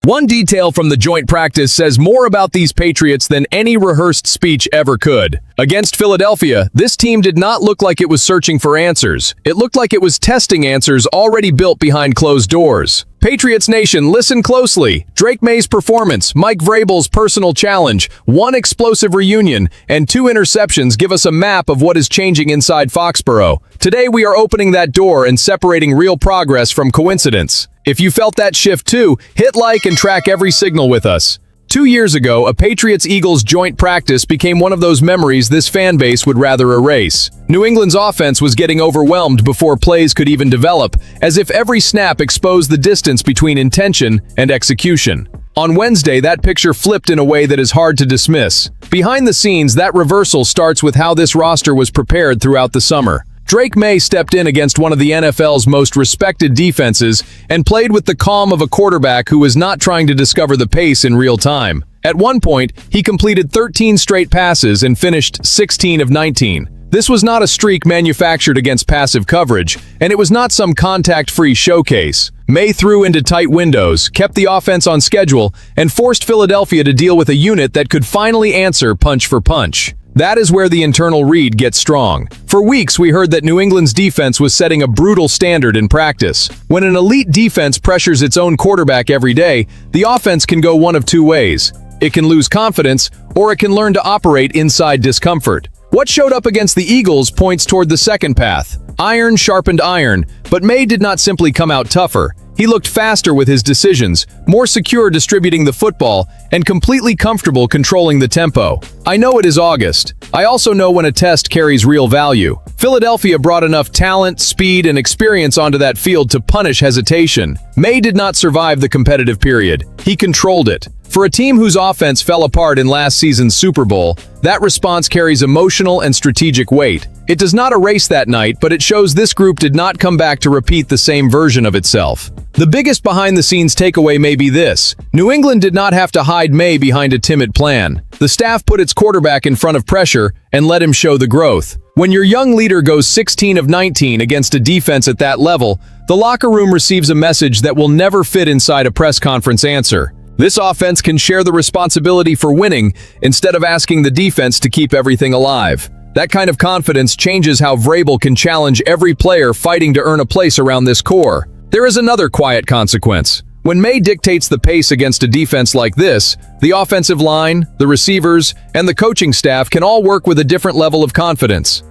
One detail from the joint practice says more about these Patriots than any rehearsed speech ever could. Against Philadelphia, this team did not look like it was searching for answers. It looked like it was testing answers already built behind closed doors. Patriots Nation, listen closely. Drake Maye's performance, Mike Vrabel's personal challenge, one explosive reunion, and 2 interceptions give us a map of what is changing inside Foxboro. Today we are opening that door and separating real progress from coincidence. If you felt that shift too, hit like and track every signal with us. 2 years ago, a Patriots-Eagles joint practice became one of those memories this fan base would rather erase. New England's offense was getting overwhelmed before plays could even develop, as if every snap exposed the distance between intention and execution. On Wednesday, that picture flipped in a way that is hard to dismiss. Behind the scenes, that reversal starts with how this roster was prepared throughout the summer. Drake Maye stepped in against one of the NFL's most respected defenses and played with the calm of a quarterback who was not trying to discover the pace in real time. At one point, he completed 13 straight passes and finished 16 of 19. This was not a streak manufactured against passive coverage, and it was not some contact-free showcase. Maye threw into tight windows, kept the offense on schedule, and forced Philadelphia to deal with a unit that could finally answer punch for punch. That is where the internal read gets strong. For weeks, we heard that New England's defense was setting a brutal standard in practice. When an elite defense pressures its own quarterback every day, the offense can go one of 2 ways. It can lose confidence, or it can learn to operate inside discomfort. What showed up against the Eagles points toward the second path. Iron sharpened iron, but Maye did not simply come out tougher. He looked faster with his decisions, more secure distributing the football, and completely comfortable controlling the tempo. I know it is August. I also know when a test carries real value. Philadelphia brought enough talent, speed, and experience onto that field to punish hesitation. Maye did not survive the competitive period. He controlled it. For a team whose offense fell apart in last season's Super Bowl, that response carries emotional and strategic weight. It does not erase that night, but it shows this group did not come back to repeat the same version of itself. The biggest behind-the-scenes takeaway may be this: New England did not have to hide Maye behind a timid plan. The staff put its quarterback in front of pressure and let him show the growth. When your young leader goes 16 of 19 against a defense at that level, the locker room receives a message that will never fit inside a press conference answer. This offense can share the responsibility for winning instead of asking the defense to keep everything alive. That kind of confidence changes how Vrabel can challenge every player fighting to earn a place around this core. There is another quiet consequence. When Maye dictates the pace against a defense like this, the offensive line, the receivers, and the coaching staff can all work with a different level of confidence.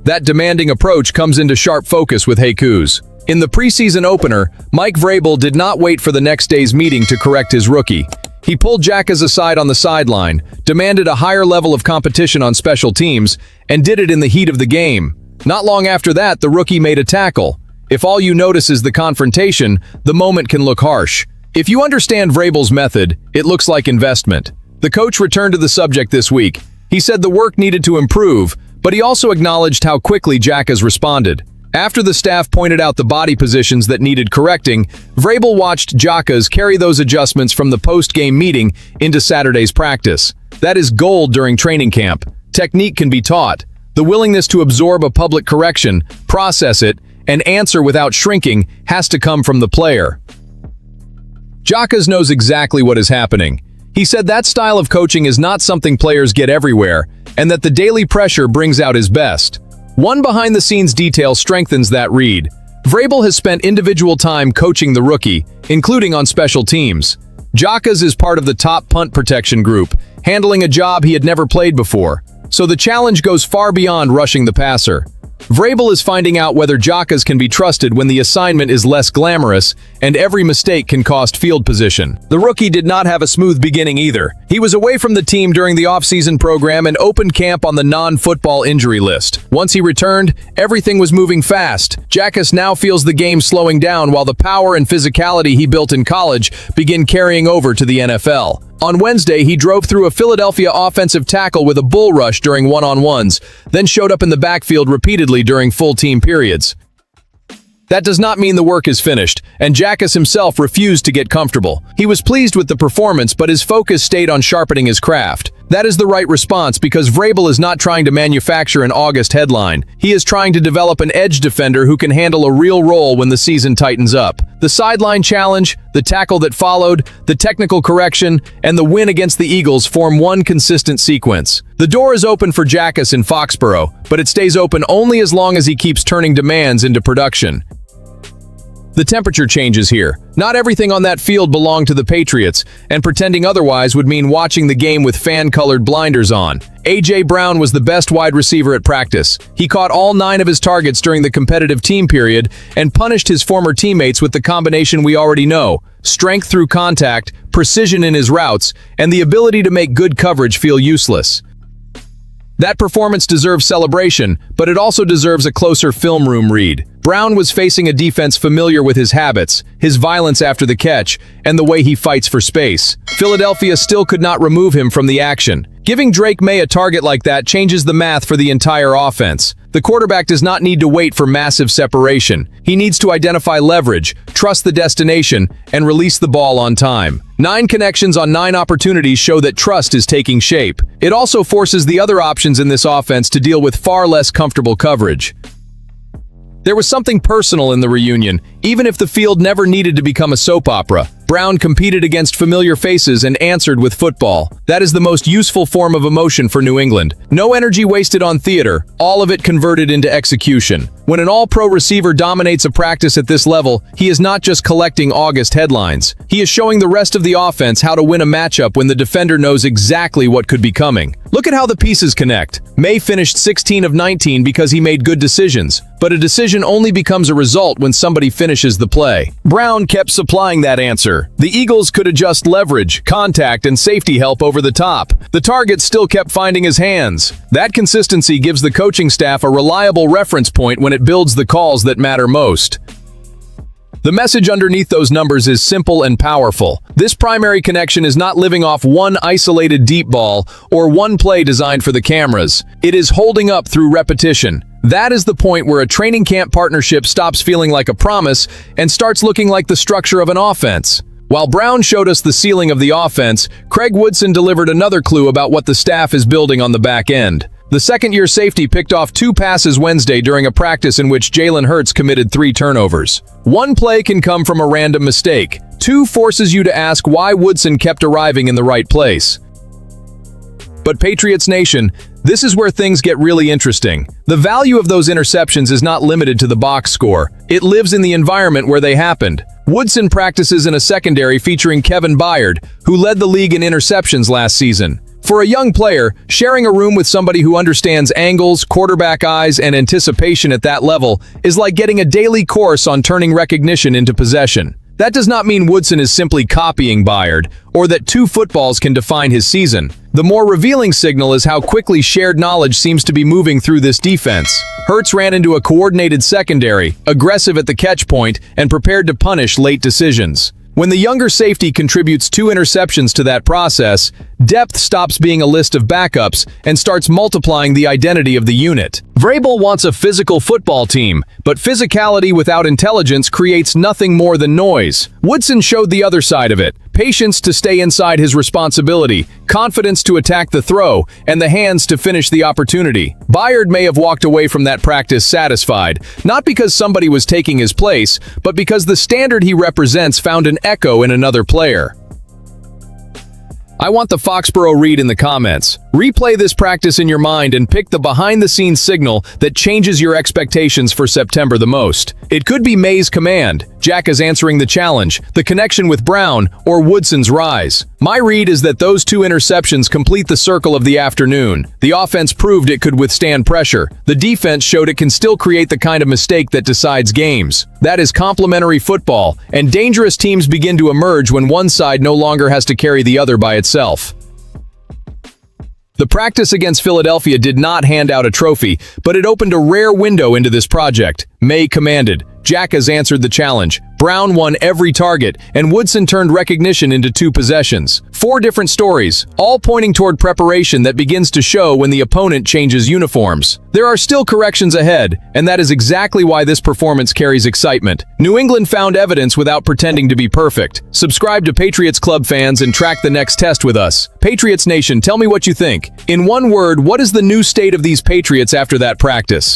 That demanding approach comes into sharp focus with Jacas. In the preseason opener, Mike Vrabel did not wait for the next day's meeting to correct his rookie. He pulled Jacas aside on the sideline, demanded a higher level of competition on special teams, and did it in the heat of the game. Not long after that, the rookie made a tackle. If all you notice is the confrontation, the moment can look harsh. If you understand Vrabel's method, it looks like investment. The coach returned to the subject this week. He said the work needed to improve, but he also acknowledged how quickly Jacas responded. After the staff pointed out the body positions that needed correcting, Vrabel watched Jacas carry those adjustments from the post-game meeting into Saturday's practice. That is gold during training camp. Technique can be taught. The willingness to absorb a public correction, process it, and answer without shrinking has to come from the player. Jacas knows exactly what is happening. He said that style of coaching is not something players get everywhere, and that the daily pressure brings out his best. One behind-the-scenes detail strengthens that read. Vrabel has spent individual time coaching the rookie, including on special teams. Jacas is part of the top punt protection group, handling a job he had never played before. So the challenge goes far beyond rushing the passer. Vrabel is finding out whether Jacas can be trusted when the assignment is less glamorous and every mistake can cost field position. The rookie did not have a smooth beginning either. He was away from the team during the off-season program and opened camp on the non-football injury list. Once he returned, everything was moving fast. Jacas now feels the game slowing down while the power and physicality he built in college begin carrying over to the NFL. On Wednesday, he drove through a Philadelphia offensive tackle with a bull rush during one-on-ones, then showed up in the backfield repeatedly during full team periods. That does not mean the work is finished, and Jacas himself refused to get comfortable. He was pleased with the performance, but his focus stayed on sharpening his craft. That is the right response because VRABEL is not trying to manufacture an August headline. He is trying to develop an edge defender who can handle a real role when the season tightens up. The sideline challenge, the tackle that followed, the technical correction, and the win against the Eagles form one consistent sequence. The door is open for Jacas in Foxboro, but it stays open only as long as he keeps turning demands into production. The temperature changes here. Not everything on that field belonged to the Patriots, and pretending otherwise would mean watching the game with fan-colored blinders on. A.J. Brown was the best wide receiver at practice. He caught all 9 of his targets during the competitive team period and punished his former teammates with the combination we already know: strength through contact, precision in his routes, and the ability to make good coverage feel useless. That performance deserves celebration, but it also deserves a closer film room read. Brown was facing a defense familiar with his habits, his violence after the catch, and the way he fights for space. Philadelphia still could not remove him from the action. Giving Drake Maye a target like that changes the math for the entire offense. The quarterback does not need to wait for massive separation. He needs to identify leverage, trust the destination, and release the ball on time. 9 connections on 9 opportunities show that trust is taking shape. It also forces the other options in this offense to deal with far less comfortable coverage. There was something personal in the reunion, even if the field never needed to become a soap opera. Brown competed against familiar faces and answered with football. That is the most useful form of emotion for New England. No energy wasted on theater, all of it converted into execution. When an all-pro receiver dominates a practice at this level, he is not just collecting August headlines. He is showing the rest of the offense how to win a matchup when the defender knows exactly what could be coming. Look at how the pieces connect. Maye finished 16 of 19 because he made good decisions, but a decision only becomes a result when somebody finishes the play. Brown kept supplying that answer. The Eagles could adjust leverage, contact, and safety help over the top. The target still kept finding his hands. That consistency gives the coaching staff a reliable reference point when it builds the calls that matter most. The message underneath those numbers is simple and powerful. This primary connection is not living off one isolated deep ball or one play designed for the cameras. It is holding up through repetition. That is the point where a training camp partnership stops feeling like a promise and starts looking like the structure of an offense. While Brown showed us the ceiling of the offense, Craig Woodson delivered another clue about what the staff is building on the back end. The second-year safety picked off 2 passes Wednesday during a practice in which Jalen Hurts committed 3 turnovers. 1 play can come from a random mistake. 2 forces you to ask why Woodson kept arriving in the right place. But Patriots Nation, this is where things get really interesting. The value of those interceptions is not limited to the box score. It lives in the environment where they happened. Woodson practices in a secondary featuring Kevin Byard, who led the league in interceptions last season. For a young player, sharing a room with somebody who understands angles, quarterback eyes, and anticipation at that level is like getting a daily course on turning recognition into possession. That does not mean Woodson is simply copying Byard, or that 2 footballs can define his season. The more revealing signal is how quickly shared knowledge seems to be moving through this defense. Hurts ran into a coordinated secondary, aggressive at the catch point, and prepared to punish late decisions. When the younger safety contributes 2 interceptions to that process, depth stops being a list of backups and starts multiplying the identity of the unit. VRABEL wants a physical football team, but physicality without intelligence creates nothing more than noise. Woodson showed the other side of it: patience to stay inside his responsibility, confidence to attack the throw, and the hands to finish the opportunity. Byard may have walked away from that practice satisfied, not because somebody was taking his place, but because the standard he represents found an echo in another player. I want the Foxboro read in the comments. Replay this practice in your mind and pick the behind-the-scenes signal that changes your expectations for September the most. It could be Maye's command, Jacas answering the challenge, the connection with Brown, or Woodson's rise. My read is that those 2 interceptions complete the circle of the afternoon. The offense proved it could withstand pressure. The defense showed it can still create the kind of mistake that decides games. That is complementary football, and dangerous teams begin to emerge when one side no longer has to carry the other by itself. The practice against Philadelphia did not hand out a trophy, but it opened a rare window into this project. May commanded. Jacas answered the challenge. Brown won every target, and Woodson turned recognition into 2 possessions. 4 different stories, all pointing toward preparation that begins to show when the opponent changes uniforms. There are still corrections ahead, and that is exactly why this performance carries excitement. New England found evidence without pretending to be perfect. Subscribe to Patriots Club fans and track the next test with us. Patriots Nation, tell me what you think. In one word, what is the new state of these Patriots after that practice?